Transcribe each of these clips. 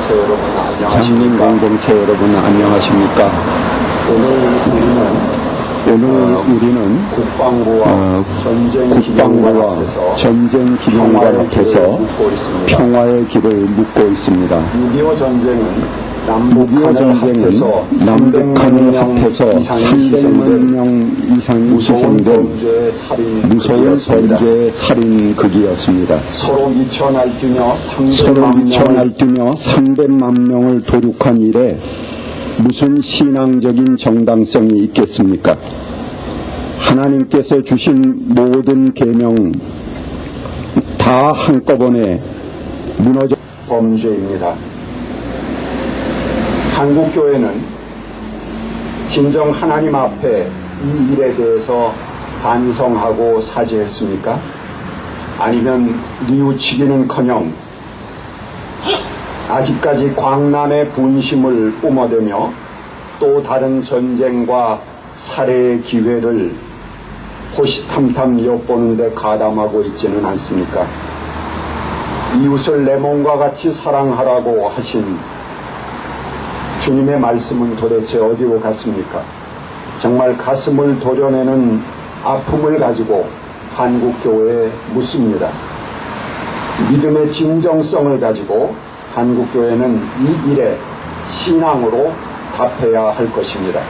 공동체 여러분 안녕하십니까? 장님 공동체 여러분 안녕하십니까? 오늘 우리는 국방부와 전쟁 기념관 앞에서 평화의 길을 묻고 있습니다. 6.25 전쟁은 남북한을 합해서 300만 명 이상이 희생된 무서운 범죄 살인극이었습니다. 서로 미쳐 날뛰며 300만 명을 도륙한 일에 무슨 신앙적인 정당성이 있겠습니까? 하나님께서 주신 모든 계명 다 한꺼번에 무너져 범죄입니다. 한국교회는 진정 하나님 앞에 이 일에 대해서 반성하고 사죄했습니까? 아니면 뉘우치기는커녕 아직까지 광란의 분심을 뿜어대며 또 다른 전쟁과 살해의 기회를 호시탐탐 엿보는 데 가담하고 있지는 않습니까? 이웃을 내 몸과 같이 사랑하라고 하신 주님의 말씀은 도대체 어디로 갔습니까? 정말 가슴을 도려내는 아픔을 가지고 한국교회에 묻습니다. 믿음의 진정성을 가지고 한국교회는 이 일에 신앙으로 답해야 할 것입니다.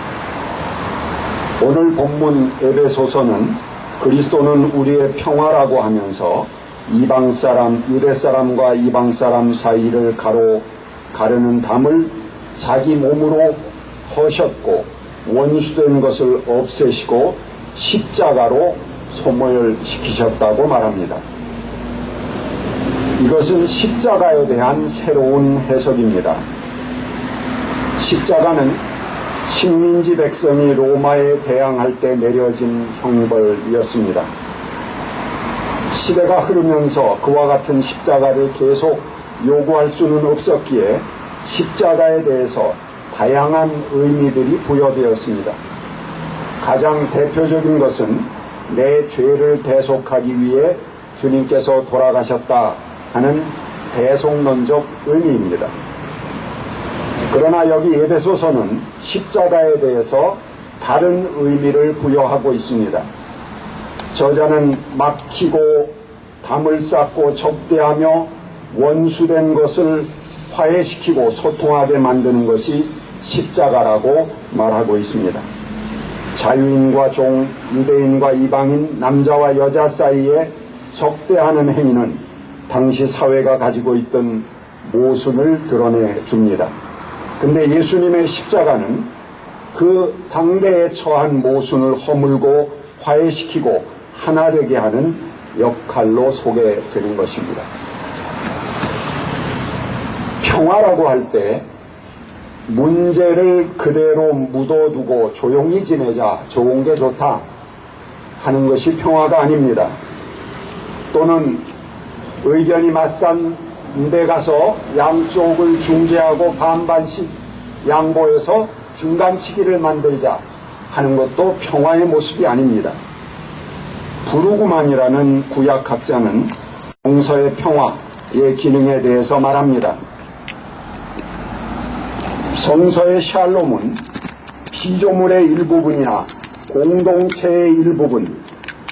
오늘 본문 에베소서는 그리스도는 우리의 평화라고 하면서 이방사람, 유대사람과 이방사람 사이를 가르는 담을 자기 몸으로 허셨고 원수된 것을 없애시고 십자가로 소멸시키셨다고 말합니다. 이것은 십자가에 대한 새로운 해석입니다. 십자가는 식민지 백성이 로마에 대항할 때 내려진 형벌이었습니다. 시대가 흐르면서 그와 같은 십자가를 계속 요구할 수는 없었기에 십자가에 대해서 다양한 의미들이 부여되었습니다. 가장 대표적인 것은 내 죄를 대속하기 위해 주님께서 돌아가셨다 하는 대속론적 의미입니다. 그러나 여기 에베소서는 십자가에 대해서 다른 의미를 부여하고 있습니다. 저자는 막히고 담을 쌓고 적대하며 원수된 것을 화해시키고 소통하게 만드는 것이 십자가라고 말하고 있습니다. 자유인과 종, 유대인과 이방인, 남자와 여자 사이에 적대하는 행위는 당시 사회가 가지고 있던 모순을 드러내 줍니다. 근데 예수님의 십자가는 그 당대에 처한 모순을 허물고 화해시키고 하나되게 하는 역할로 소개되는 것입니다. 평화라고 할 때 문제를 그대로 묻어두고 조용히 지내자, 좋은 게 좋다 하는 것이 평화가 아닙니다. 또는 의견이 맞선 데 가서 양쪽을 중재하고 반반씩 양보해서 중간치기를 만들자 하는 것도 평화의 모습이 아닙니다. 부르구만이라는 구약학자는 성서의 평화의 기능에 대해서 말합니다. 성서의 샬롬은 피조물의 일부분이나 공동체의 일부분,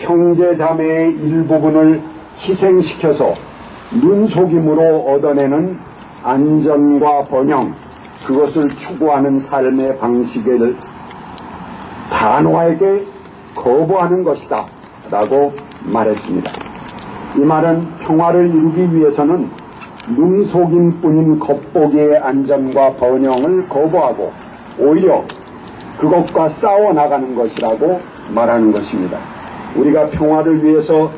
형제자매의 일부분을 희생시켜서 눈속임으로 얻어내는 안전과 번영, 그것을 추구하는 삶의 방식을 단호하게 거부하는 것이다 라고 말했습니다. 이 말은 평화를 이루기 위해서는 눈속임뿐인 겉보기의 안전과 번영을 거부하고 오히려 그것과 싸워나가는 것이라고 말하는 것입니다. 우리가 평화를 위해서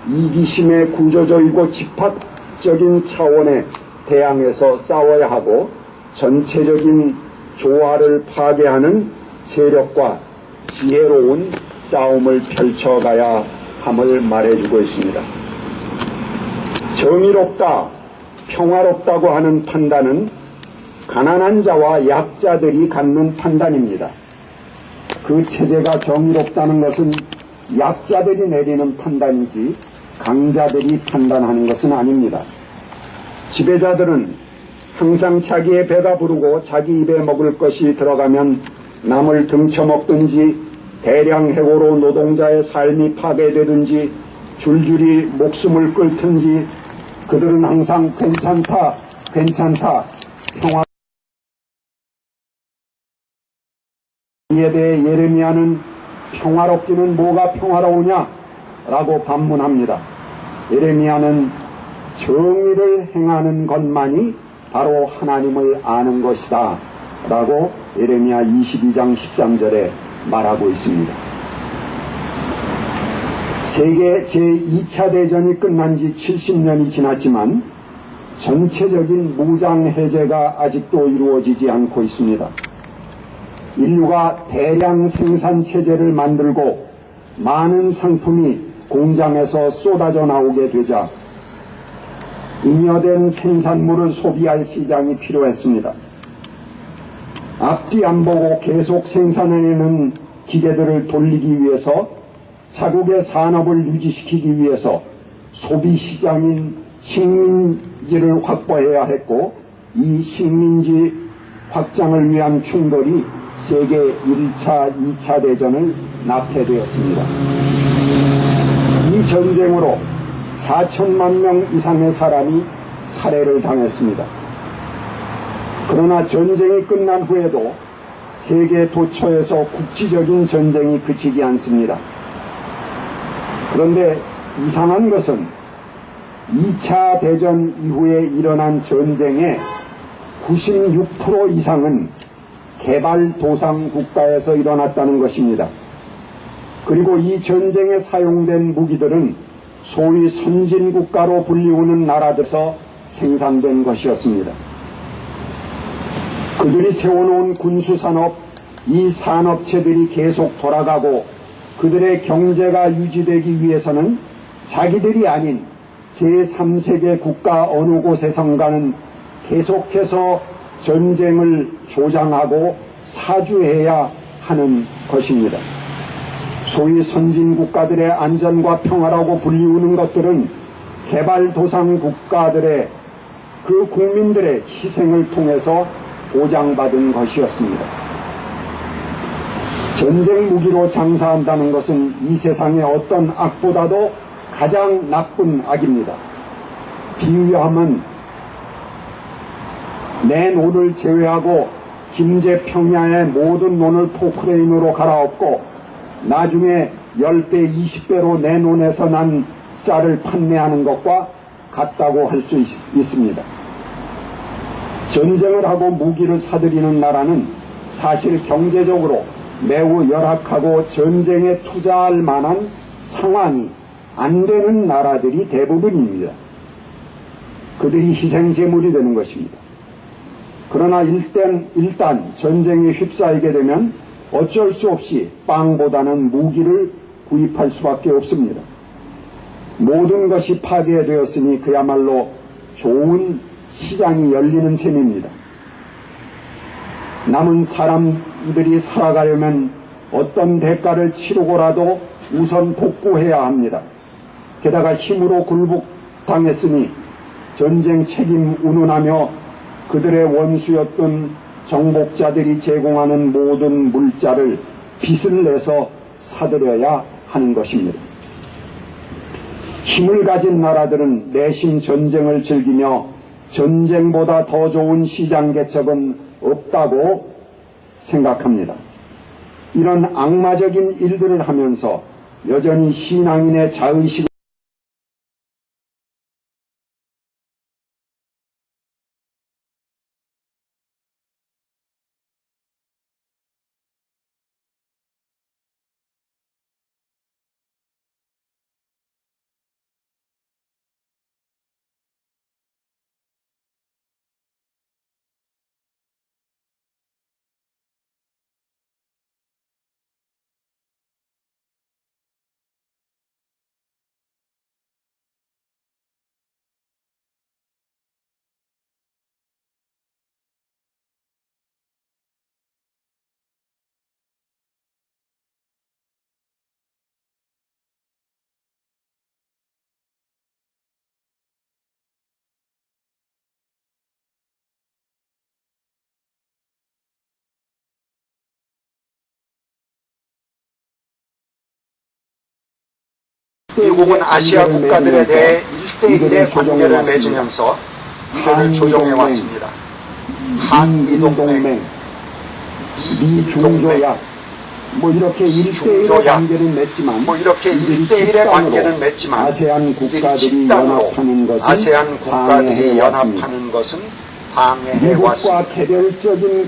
이기심의 구조적이고 집합적인 차원에 대항해서 싸워야 하고 전체적인 조화를 파괴하는 세력과 지혜로운 싸움을 펼쳐가야 함을 말해주고 있습니다. 정의롭다, 평화롭다고 하는 판단은 가난한 자와 약자들이 갖는 판단입니다. 그 체제가 정의롭다는 것은 약자들이 내리는 판단이지 강자들이 판단하는 것은 아닙니다. 지배자들은 항상 자기의 배가 부르고 자기 입에 먹을 것이 들어가면 남을 등쳐먹든지 대량 해고로 노동자의 삶이 파괴되든지 줄줄이 목숨을 끊든지 그들은 항상 괜찮다, 괜찮다, 평화. 이에 대해 예레미야는 평화롭기는 뭐가 평화로우냐? 라고 반문합니다. 예레미야는 정의를 행하는 것만이 바로 하나님을 아는 것이다. 라고 예레미야 22장 13절에 말하고 있습니다. 세계 제2차 대전이 끝난 지 70년이 지났지만 전체적인 무장 해제가 아직도 이루어지지 않고 있습니다. 인류가 대량 생산 체제를 만들고 많은 상품이 공장에서 쏟아져 나오게 되자 잉여된 생산물을 소비할 시장이 필요했습니다. 앞뒤 안 보고 계속 생산해내는 기계들을 돌리기 위해서 자국의 산업을 유지시키기 위해서 소비시장인 식민지를 확보해야 했고 이 식민지 확장을 위한 충돌이 세계 1차, 2차 대전을 낳게 되었습니다. 이 전쟁으로 4천만 명 이상의 사람이 살해를 당했습니다. 그러나 전쟁이 끝난 후에도 세계 도처에서 국지적인 전쟁이 그치지 않습니다. 그런데 이상한 것은 2차 대전 이후에 일어난 전쟁의 96% 이상은 개발도상 국가에서 일어났다는 것입니다. 그리고 이 전쟁에 사용된 무기들은 소위 선진국가로 불리우는 나라들에서 생산된 것이었습니다. 그들이 세워놓은 군수산업, 이 산업체들이 계속 돌아가고 그들의 경제가 유지되기 위해서는 자기들이 아닌 제3세계 국가 어느 곳에선가는 계속해서 전쟁을 조장하고 사주해야 하는 것입니다. 소위 선진국가들의 안전과 평화라고 불리우는 것들은 개발도상 국가들의 그 국민들의 희생을 통해서 보장받은 것이었습니다. 전쟁 무기로 장사한다는 것은 이 세상의 어떤 악보다도 가장 나쁜 악입니다. 비유하면 내 논을 제외하고 김제평야의 모든 논을 포크레인으로 갈아엎고 나중에 10배, 20배로 내 논에서 난 쌀을 판매하는 것과 같다고 할 수 있습니다. 전쟁을 하고 무기를 사들이는 나라는 사실 경제적으로 매우 열악하고 전쟁에 투자할 만한 상황이 안 되는 나라들이 대부분입니다. 그들이 희생제물이 되는 것입니다. 그러나 일단 전쟁에 휩싸이게 되면 어쩔 수 없이 빵보다는 무기를 구입할 수밖에 없습니다. 모든 것이 파괴되었으니 그야말로 좋은 시장이 열리는 셈입니다. 남은 사람들이 살아가려면 어떤 대가를 치르고라도 우선 복구해야 합니다. 게다가 힘으로 굴복당했으니 전쟁 책임 운운하며 그들의 원수였던 정복자들이 제공하는 모든 물자를 빚을 내서 사들여야 하는 것입니다. 힘을 가진 나라들은 내심 전쟁을 즐기며 전쟁보다 더 좋은 시장 개척은 없다고 생각합니다. 이런 악마적인 일들을 하면서 여전히 신앙인의 자의식을 미국은 아시아 국가들에 대해 1대1의 관계를 맺으면서 이들을 조정해 왔습니다. 한미동맹, 미중조약, 이렇게 1대1의 관계를 맺지만, 아세안 국가들이 연합하는 것은 미국과 개별적인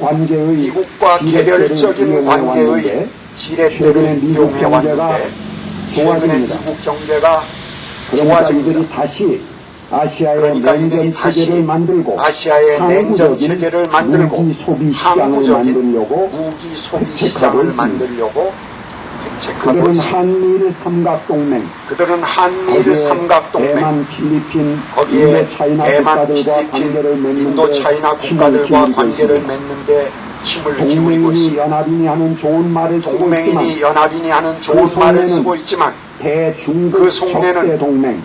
관계의 지렛대를 이용해 왔는데, 좋아집니다. 그러니까 이들이 다시 아시아의 냉전 체제를 만들고 항구적인 무기 소비 시장을 만들려고 획책하고 있습니다. 그들은 한미일 삼각동맹, 대만, 필리핀, 인도 차이나 국가들과 관계를 맺는데 동맹이니 연합이니 하는 좋은 말을 쓰고 있지만 대중국 적대 동맹,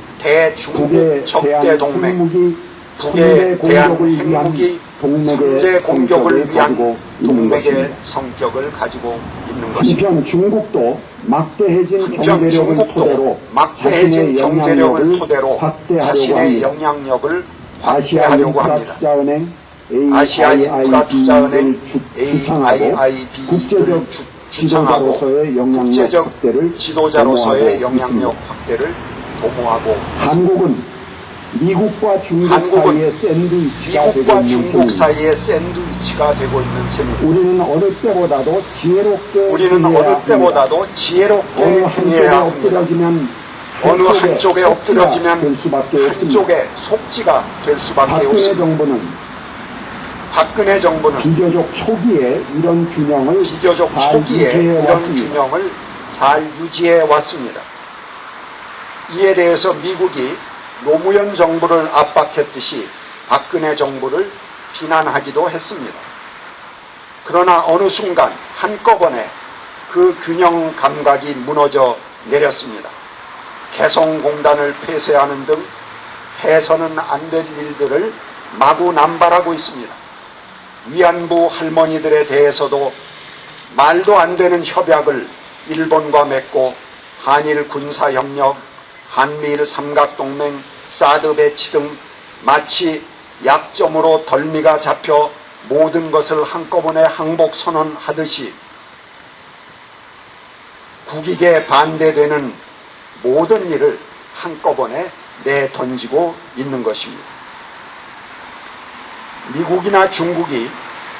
북에 대한 핵무기 선제 공격을 위한 동맹의 성격을 가지고 있는 것입니다. 한편 중국도 막대해진 경제력을 토대로 자신의 영향력을 확대하려고 합니다. 아시아 인프라투자은행 AIIB를 국제적 지도자로서의 영향력 확대를 도모하고 한국은 미국과 중국 사이의 샌드위치가 되고 있는 셈입니다. 우리는 어느 때보다도 지혜롭게 행해야 합니다. 어느 한쪽에 엎드려지면 한쪽에 속지가 될 수밖에 없습니다. 박근혜 정부는 비교적 초기에 이런 균형을 잘 유지해 왔습니다. 이에 대해서 미국이 노무현 정부를 압박했듯이 박근혜 정부를 비난하기도 했습니다. 그러나 어느 순간 한꺼번에 그 균형 감각이 무너져 내렸습니다. 개성공단을 폐쇄하는 등 해서는 안 될 일들을 마구 남발하고 있습니다. 위안부 할머니들에 대해서도 말도 안 되는 협약을 일본과 맺고 한일 군사협력, 한미일 삼각동맹, 사드 배치 등 마치 약점으로 덜미가 잡혀 모든 것을 한꺼번에 항복 선언하듯이 국익에 반대되는 모든 일을 한꺼번에 내던지고 있는 것입니다. 미국이나 중국이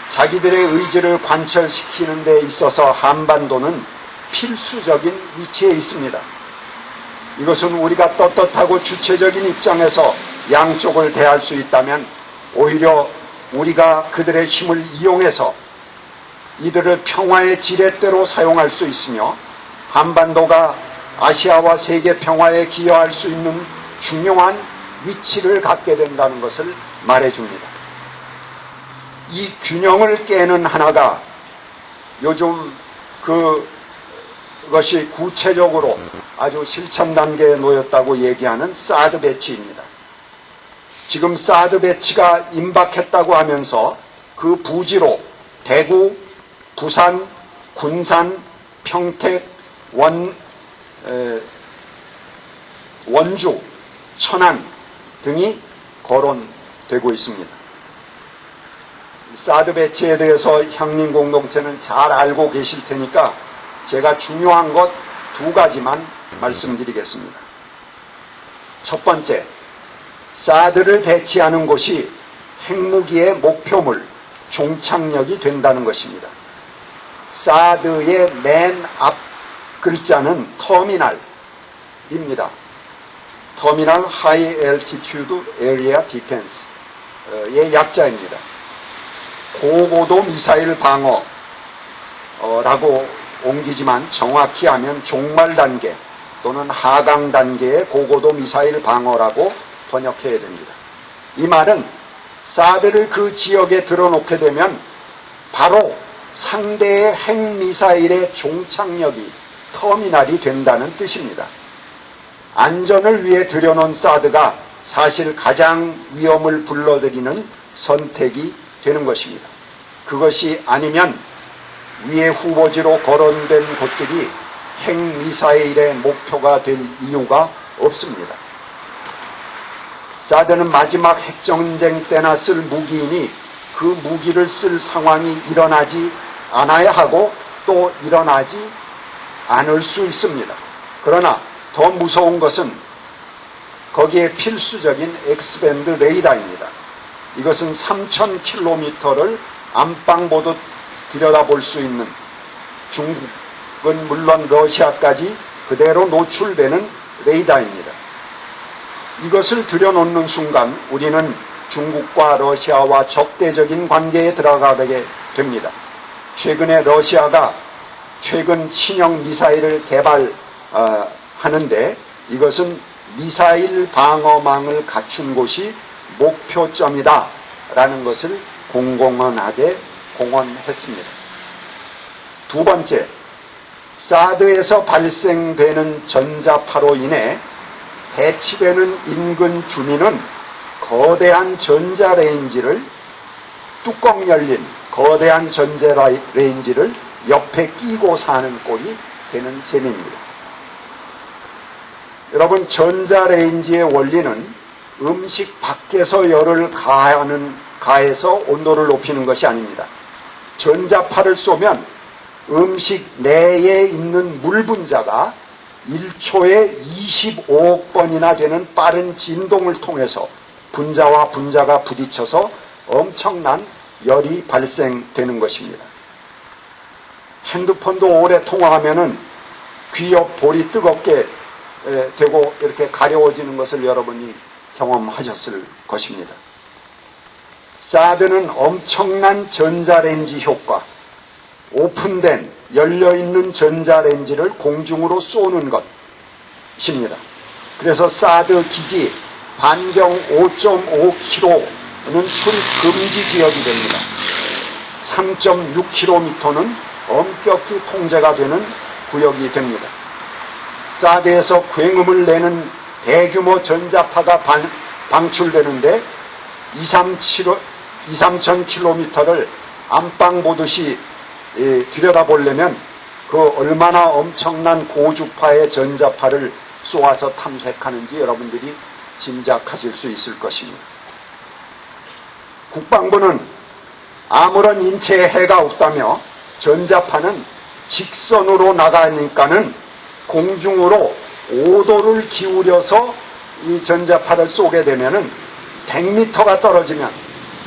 자기들의 의지를 관철시키는 데 있어서 한반도는 필수적인 위치에 있습니다. 이것은 우리가 떳떳하고 주체적인 입장에서 양쪽을 대할 수 있다면 오히려 우리가 그들의 힘을 이용해서 이들을 평화의 지렛대로 사용할 수 있으며 한반도가 아시아와 세계 평화에 기여할 수 있는 중요한 위치를 갖게 된다는 것을 말해줍니다. 이 균형을 깨는 하나가 요즘 그것이 구체적으로 아주 실천 단계에 놓였다고 얘기하는 사드 배치입니다. 지금 사드 배치가 임박했다고 하면서 그 부지로 대구, 부산, 군산, 평택, 원주, 천안 등이 거론되고 있습니다. 사드 배치에 대해서 향림 공동체는 잘 알고 계실 테니까 제가 중요한 것 2가지만 말씀드리겠습니다. 첫 번째, 사드를 배치하는 곳이 핵무기의 목표물, 종착역이 된다는 것입니다. 사드의 맨 앞 글자는 터미널입니다. 터미널 하이 엘티튜드 에리아 디펜스의 약자입니다. 고고도 미사일 방어라고 옮기지만 정확히 하면 종말 단계 또는 하강 단계의 고고도 미사일 방어라고 번역해야 됩니다. 이 말은 사드를 그 지역에 들어놓게 되면 바로 상대의 핵미사일의 종착역이 터미널이 된다는 뜻입니다. 안전을 위해 들여놓은 사드가 사실 가장 위험을 불러들이는 선택이 되는 것입니다. 그것이 아니면 위에 후보지로 거론된 곳들이 핵미사일의 목표가 될 이유가 없습니다. 사드는 마지막 핵전쟁 때나 쓸 무기이니 그 무기를 쓸 상황이 일어나지 않아야 하고 또 일어나지 않을 수 있습니다. 그러나 더 무서운 것은 거기에 필수적인 X밴드 레이더입니다. 이것은 3,000km를 안방 보듯 들여다볼 수 있는, 중국은 물론 러시아까지 그대로 노출되는 레이더입니다. 이것을 들여놓는 순간 우리는 중국과 러시아와 적대적인 관계에 들어가게 됩니다. 최근에 러시아가 최근 친형 미사일을 개발하는데 이것은 미사일 방어망을 갖춘 곳이 목표점이다 라는 것을 공공연하게 공언했습니다. 두 번째, 사드에서 발생되는 전자파로 인해 해치되는 인근 주민은 거대한 전자레인지를, 뚜껑 열린 거대한 전자레인지를 옆에 끼고 사는 꼴이 되는 셈입니다. 여러분, 전자레인지의 원리는 음식 밖에서 열을 가해서 온도를 높이는 것이 아닙니다. 전자파를 쏘면 음식 내에 있는 물 분자가 1초에 25억 번이나 되는 빠른 진동을 통해서 분자와 분자가 부딪혀서 엄청난 열이 발생되는 것입니다. 핸드폰도 오래 통화하면은 귀 옆 볼이 뜨겁게 되고 이렇게 가려워지는 것을 여러분이 경험하셨을 것입니다. 사드는 엄청난 전자레인지 효과, 오픈된 열려있는 전자레인지를 공중으로 쏘는 것입니다. 그래서 사드 기지 반경 5.5km는 출입 금지 지역이 됩니다. 3.6km는 엄격히 통제가 되는 구역이 됩니다. 사드에서 굉음을 내는 대규모 전자파가 방출되는데 2,3,000km를 안방 보듯이 들여다보려면 그 얼마나 엄청난 고주파의 전자파를 쏘아서 탐색하는지 여러분들이 짐작하실 수 있을 것입니다. 국방부는 아무런 인체에 해가 없다며 전자파는 직선으로 나가니까는 공중으로 5도를 기울여서 이 전자파를 쏘게 되면은 100m가 떨어지면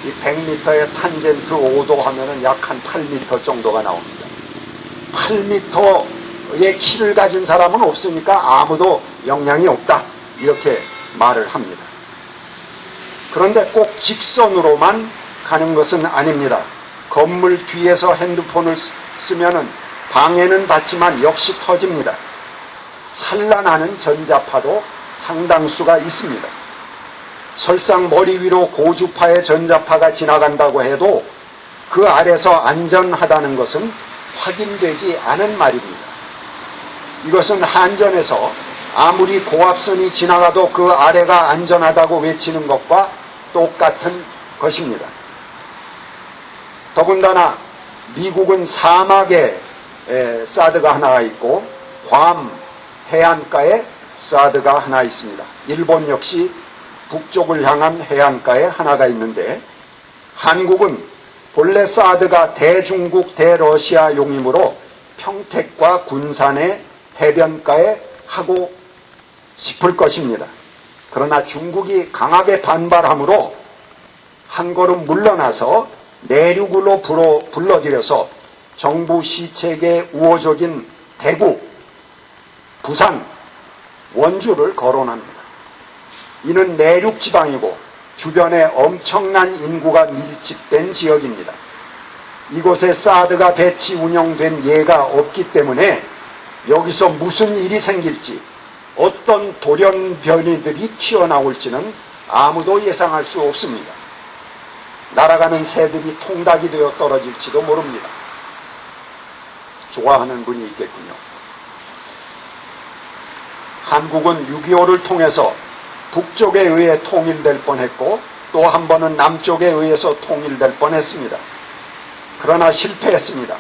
이 100m의 탄젠트 5도 하면은 약 한 8m 정도가 나옵니다. 8m의 키를 가진 사람은 없으니까 아무도 영향이 없다. 이렇게 말을 합니다. 그런데 꼭 직선으로만 가는 것은 아닙니다. 건물 뒤에서 핸드폰을 쓰면은 방해는 받지만 역시 터집니다. 산란하는 전자파도 상당수가 있습니다. 설상 머리 위로 고주파의 전자파가 지나간다고 해도 그 아래서 안전하다는 것은 확인되지 않은 말입니다. 이것은 한전에서 아무리 고압선이 지나가도 그 아래가 안전하다고 외치는 것과 똑같은 것입니다. 더군다나 미국은 사막에 사드가 하나 있고 괌 해안가에 사드가 하나 있습니다. 일본 역시 북쪽을 향한 해안가에 하나가 있는데 한국은 본래 사드가 대중국 대러시아용이므로 평택과 군산의 해변가에 하고 싶을 것입니다. 그러나 중국이 강하게 반발하므로 한 걸음 물러나서 내륙으로 불러들여서 정부 시책의 우호적인 대구, 부산, 원주를 거론합니다. 이는 내륙 지방이고 주변에 엄청난 인구가 밀집된 지역입니다. 이곳에 사드가 배치 운영된 예가 없기 때문에 여기서 무슨 일이 생길지 어떤 돌연변이들이 튀어나올지는 아무도 예상할 수 없습니다. 날아가는 새들이 통닭이 되어 떨어질지도 모릅니다. 좋아하는 분이 있겠군요. 한국은 6.25를 통해서 북쪽에 의해 통일될 뻔했고 또 한 번은 남쪽에 의해서 통일될 뻔했습니다. 그러나 실패했습니다.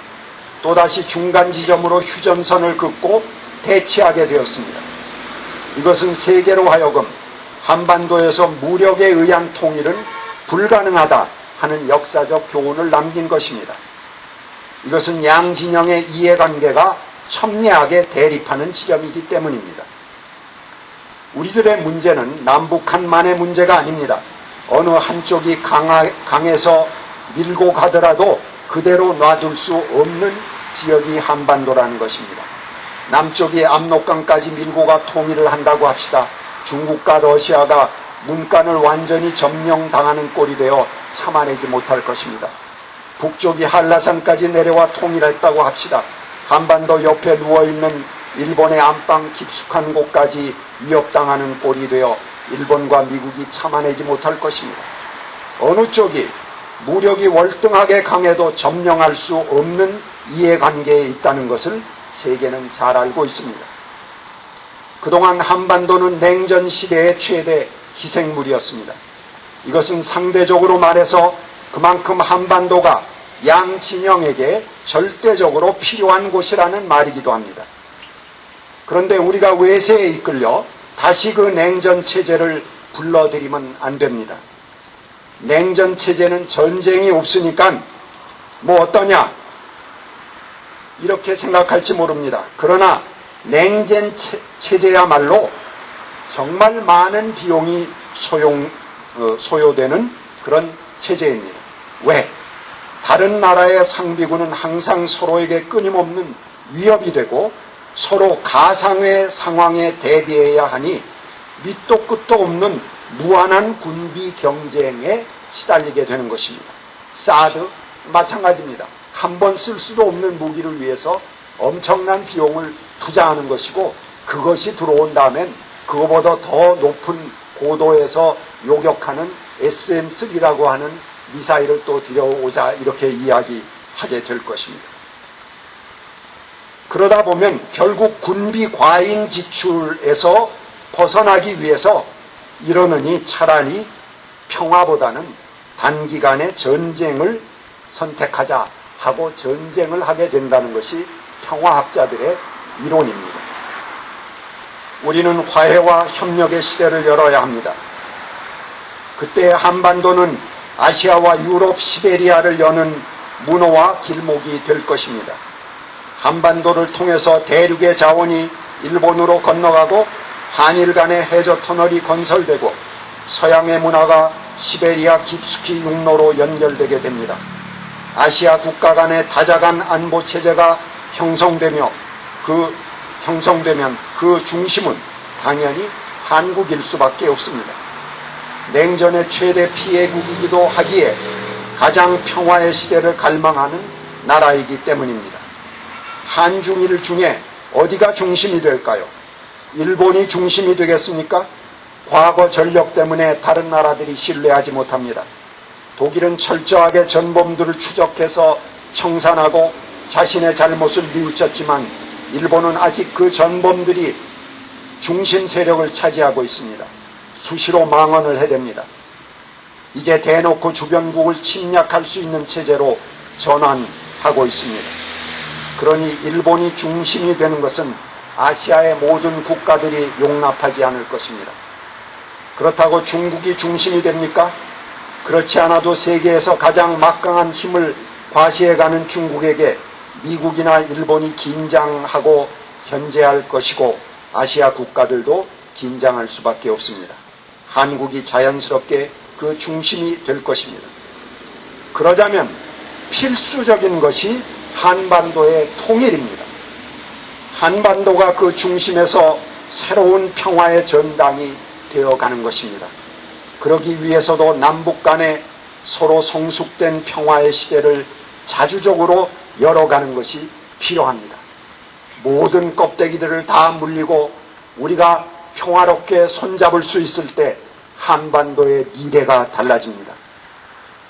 또다시 중간 지점으로 휴전선을 긋고 대치하게 되었습니다. 이것은 세계로 하여금 한반도에서 무력에 의한 통일은 불가능하다 하는 역사적 교훈을 남긴 것입니다. 이것은 양 진영의 이해관계가 첨예하게 대립하는 지점이기 때문입니다. 우리들의 문제는 남북한만의 문제가 아닙니다. 어느 한쪽이 강해서 밀고 가더라도 그대로 놔둘 수 없는 지역이 한반도라는 것입니다. 남쪽이 압록강까지 밀고 가 통일을 한다고 합시다. 중국과 러시아가 문간을 완전히 점령당하는 꼴이 되어 참아내지 못할 것입니다. 북쪽이 한라산까지 내려와 통일했다고 합시다. 한반도 옆에 누워있는 일본의 안방 깊숙한 곳까지 위협당하는 꼴이 되어 일본과 미국이 참아내지 못할 것입니다. 어느 쪽이 무력이 월등하게 강해도 점령할 수 없는 이해관계에 있다는 것을 세계는 잘 알고 있습니다. 그동안 한반도는 냉전 시대의 최대 희생물이었습니다. 이것은 상대적으로 말해서 그만큼 한반도가 양 진영에게 절대적으로 필요한 곳이라는 말이기도 합니다. 그런데 우리가 외세에 이끌려 다시 그 냉전 체제를 불러들이면 안 됩니다. 냉전 체제는 전쟁이 없으니까 뭐 어떠냐 이렇게 생각할지 모릅니다. 그러나 냉전 체제야말로 정말 많은 비용이 소요되는 그런 체제입니다. 왜? 다른 나라의 상비군은 항상 서로에게 끊임없는 위협이 되고 서로 가상의 상황에 대비해야 하니 밑도 끝도 없는 무한한 군비 경쟁에 시달리게 되는 것입니다. 사드 마찬가지입니다. 한 번 쓸 수도 없는 무기를 위해서 엄청난 비용을 투자하는 것이고 그것이 들어온 다음엔 그거보다 더 높은 고도에서 요격하는 SM-3라고 하는 미사일을 또 들여오자 이렇게 이야기하게 될 것입니다. 그러다 보면 결국 군비 과잉 지출에서 벗어나기 위해서 이러느니 차라리 평화보다는 단기간에 전쟁을 선택하자 하고 전쟁을 하게 된다는 것이 평화학자들의 이론입니다. 우리는 화해와 협력의 시대를 열어야 합니다. 그때 한반도는 아시아와 유럽, 시베리아를 여는 문호와 길목이 될 것입니다. 한반도를 통해서 대륙의 자원이 일본으로 건너가고 한일 간의 해저 터널이 건설되고 서양의 문화가 시베리아 깊숙이 육로로 연결되게 됩니다. 아시아 국가 간의 다자간 안보 체제가 형성되면 그 중심은 당연히 한국일 수밖에 없습니다. 냉전의 최대 피해국이기도 하기에 가장 평화의 시대를 갈망하는 나라이기 때문입니다. 한중일 중에 어디가 중심이 될까요? 일본이 중심이 되겠습니까? 과거 전력 때문에 다른 나라들이 신뢰하지 못합니다. 독일은 철저하게 전범들을 추적해서 청산하고 자신의 잘못을 뉘우쳤지만 일본은 아직 그 전범들이 중심 세력을 차지하고 있습니다. 수시로 망언을 해댑니다. 이제 대놓고 주변국을 침략할 수 있는 체제로 전환하고 있습니다. 그러니 일본이 중심이 되는 것은 아시아의 모든 국가들이 용납하지 않을 것입니다. 그렇다고 중국이 중심이 됩니까? 그렇지 않아도 세계에서 가장 막강한 힘을 과시해가는 중국에게 미국이나 일본이 긴장하고 견제할 것이고 아시아 국가들도 긴장할 수밖에 없습니다. 한국이 자연스럽게 그 중심이 될 것입니다. 그러자면 필수적인 것이 한반도의 통일입니다. 한반도가 그 중심에서 새로운 평화의 전당이 되어가는 것입니다. 그러기 위해서도 남북 간에 서로 성숙된 평화의 시대를 자주적으로 열어가는 것이 필요합니다. 모든 껍데기들을 다 물리고 우리가 평화롭게 손잡을 수 있을 때 한반도의 미래가 달라집니다.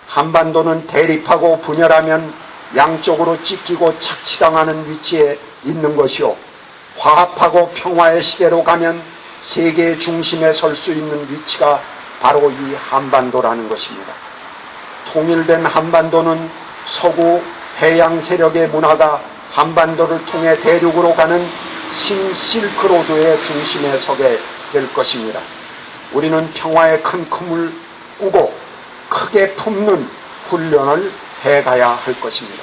한반도는 대립하고 분열하면 양쪽으로 찢기고 착취당하는 위치에 있는 것이요, 화합하고 평화의 시대로 가면 세계의 중심에 설 수 있는 위치가 바로 이 한반도라는 것입니다. 통일된 한반도는 서구 해양 세력의 문화가 한반도를 통해 대륙으로 가는 신실크로드의 중심에 서게 될 것입니다. 우리는 평화의 큰 꿈을 꾸고 크게 품는 훈련을 해가야 할 것입니다.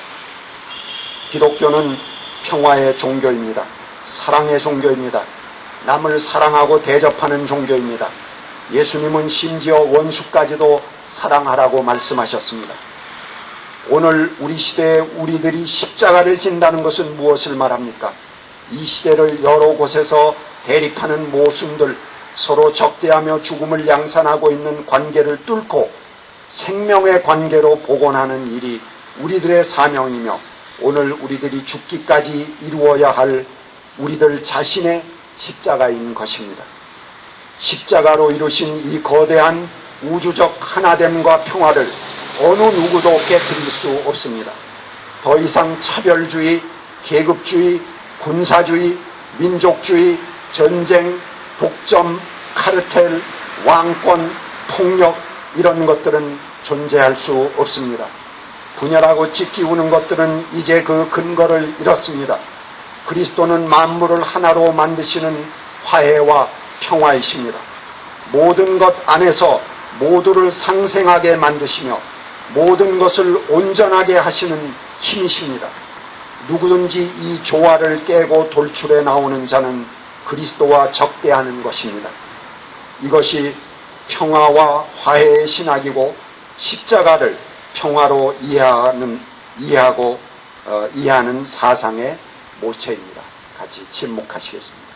기독교는 평화의 종교입니다. 사랑의 종교입니다. 남을 사랑하고 대접하는 종교입니다. 예수님은 심지어 원수까지도 사랑하라고 말씀하셨습니다. 오늘 우리 시대에 우리들이 십자가를 진다는 것은 무엇을 말합니까? 이 시대를 여러 곳에서 대립하는 모순들, 서로 적대하며 죽음을 양산하고 있는 관계를 뚫고 생명의 관계로 복원하는 일이 우리들의 사명이며 오늘 우리들이 죽기까지 이루어야 할 우리들 자신의 십자가인 것입니다. 십자가로 이루신 이 거대한 우주적 하나됨과 평화를 어느 누구도 깨뜨릴 수 없습니다. 더 이상 차별주의, 계급주의, 군사주의, 민족주의, 전쟁, 독점, 카르텔, 왕권, 폭력 이런 것들은 존재할 수 없습니다. 분열하고 찢기우는 것들은 이제 그 근거를 잃었습니다. 그리스도는 만물을 하나로 만드시는 화해와 평화이십니다. 모든 것 안에서 모두를 상생하게 만드시며 모든 것을 온전하게 하시는 힘이십니다. 누구든지 이 조화를 깨고 돌출해 나오는 자는 그리스도와 적대하는 것입니다. 이것이 평화와 화해의 신학이고 십자가를 평화로 이해하는 사상의 모체입니다. 같이 침묵하시겠습니다.